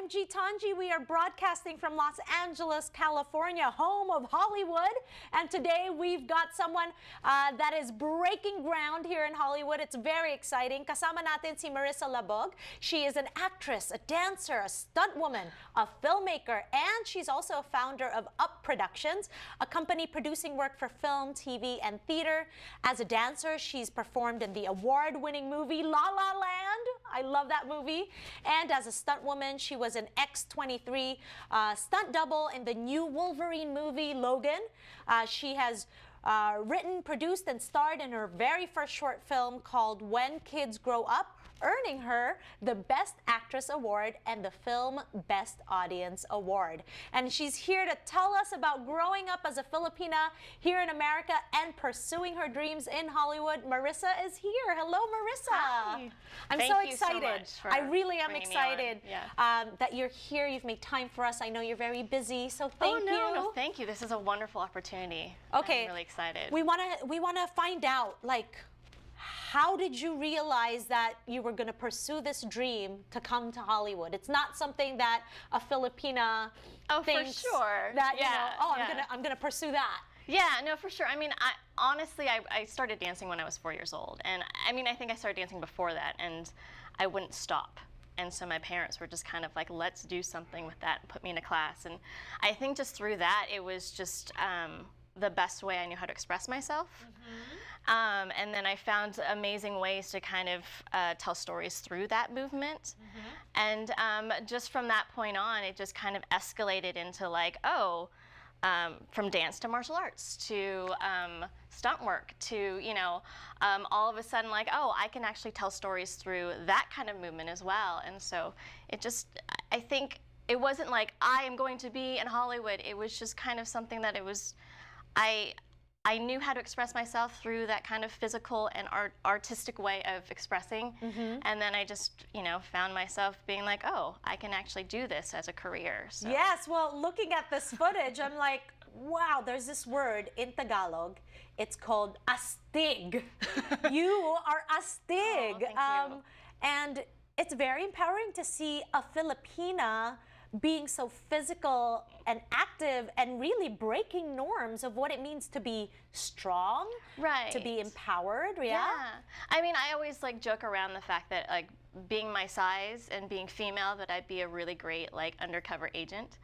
I'm Gitanji. We are broadcasting from Los Angeles, California, home of Hollywood. And today we've got someone that is breaking ground here in Hollywood. It's very exciting. Kasama natin si Marissa Labog. She is an actress, a dancer, a stunt woman, a filmmaker, and she's also a founder of Up Productions, a company producing work for film, TV, and theater. As a dancer, she's performed in the award-winning movie La La Land. I love that movie. And as a stunt woman, she was an X-23 stunt double in the new Wolverine movie, Logan. She has written, produced, and starred in her very first short film called When Kids Grow Up, earning her the Best Actress Award and the Film Best Audience Award. And she's here to tell us about growing up as a Filipina here in America and pursuing her dreams in Hollywood. Marissa is here. Hello, Marissa. Hi. I'm Thank so you excited. so much for I really am bringing me excited on. that you're here. You've made time for us. I know you're very busy, so thank you. No, thank you. This is a wonderful opportunity. Okay. I'm really excited. We wanna find out, like, how did you realize that you were going to pursue this dream to come to Hollywood? It's not something that a Filipina thinks for sure. that, you know, I'm gonna pursue that. Yeah, no, for sure. I mean, honestly, I started dancing when I was 4 years old. And I mean, I think I started dancing before that, and I wouldn't stop. And so my parents were just kind of like, let's do something with that, and put me in a class. And I think just through that, it was just the best way I knew how to express myself. And then I found amazing ways to kind of tell stories through that movement. And just from that point on, it just kind of escalated into like, from dance to martial arts to stunt work to, you know, all of a sudden like, I can actually tell stories through that kind of movement as well. And so it just, I think it wasn't like I am going to be in Hollywood. It was just kind of something that it was, I knew how to express myself through that kind of physical and artistic way of expressing. And then I just, you know, found myself being like, I can actually do this as a career. So. Yes, well, looking at this footage, I'm like, wow, there's this word in Tagalog. It's called astig. You are astig. Thank you. And it's very empowering to see a Filipina being so physical and active and really breaking norms of what it means to be strong, to be empowered. Yeah. I mean, I always like joke around the fact that like being my size and being female, that I'd be a really great like undercover agent.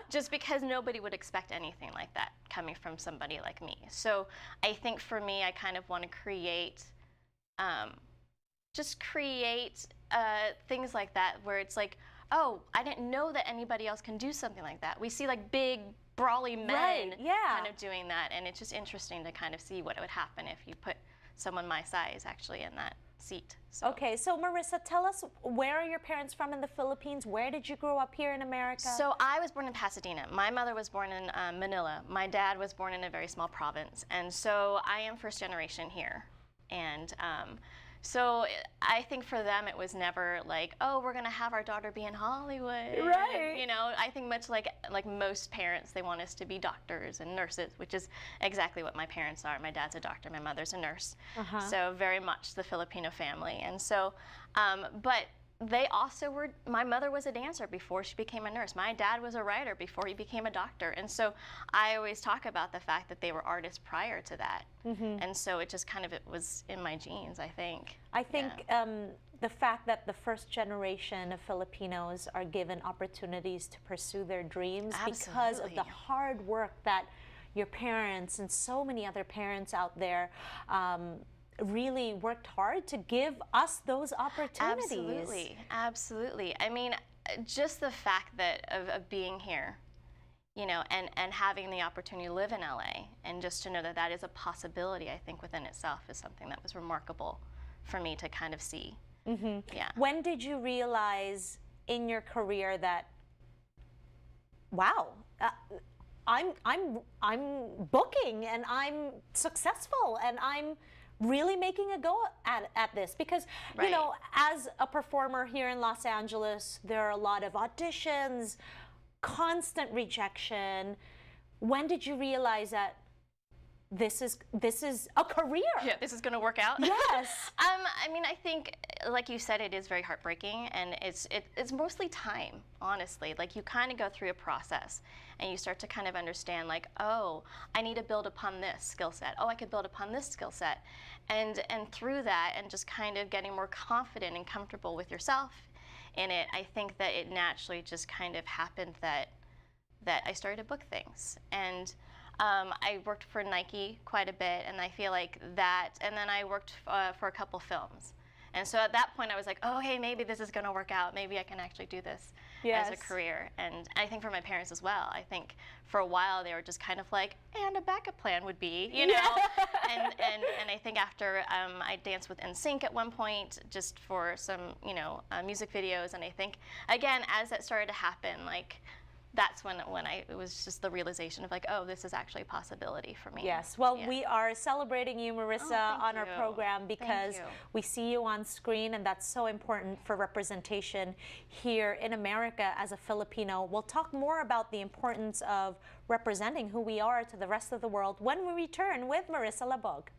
Just because nobody would expect anything like that coming from somebody like me. So I think for me, I kind of want to create, just create things like that where it's like, I didn't know that anybody else can do something like that. We see like big, brawly men kind of doing that, and it's just interesting to kind of see what would happen if you put someone my size actually in that seat. So. Okay, so Marissa, tell us, where are your parents from in the Philippines? Where did you grow up here in America? So I was born in Pasadena. My mother was born in Manila. My dad was born in a very small province, and so I am first generation here. And so I think for them it was never like, we're gonna have our daughter be in Hollywood. Right. You know, I think much like most parents, they want us to be doctors and nurses, which is exactly what my parents are. My dad's a doctor, my mother's a nurse. So very much the Filipino family. And so, but they also were, my mother was a dancer before she became a nurse. My dad was a writer before he became a doctor. And so I always talk about the fact that they were artists prior to that. And so it just kind of, it was in my genes, I think. I think the fact that the first generation of Filipinos are given opportunities to pursue their dreams because of the hard work that your parents and so many other parents out there really worked hard to give us those opportunities. Absolutely, absolutely. I mean, just the fact that of being here, you know, and having the opportunity to live in LA, and just to know that that is a possibility, I think within itself is something that was remarkable for me to kind of see. Yeah. When did you realize in your career that, wow, I'm booking and I'm successful and I'm really making a go at this? Because, you know, as a performer here in Los Angeles, there are a lot of auditions, constant rejection. When did you realize that this is a career. Yeah, this is going to work out. Yes. I mean, I think, like you said, it is very heartbreaking, and it's mostly time, honestly. Like, you kind of go through a process, and you start to kind of understand, like, oh, I need to build upon this skill set. Oh, I could build upon this skill set, and through that, and just kind of getting more confident and comfortable with yourself in it, I think that it naturally just kind of happened that I started to book things. And I worked for Nike quite a bit, and I feel like that, and then I worked for a couple films. And so at that point I was like, oh, hey, maybe this is going to work out. Maybe I can actually do this as a career. And I think for my parents as well, I think for a while they were just kind of like, and a backup plan would be, you know? and I think after I danced with NSYNC at one point just for some, you know, music videos. And I think, again, as that started to happen, like, that's when it was just the realization of like, oh, this is actually a possibility for me. Yes. Well, we are celebrating you, Marissa, on our program because we see you on screen, and that's so important for representation here in America as a Filipino. We'll talk more about the importance of representing who we are to the rest of the world when we return with Marissa Labog.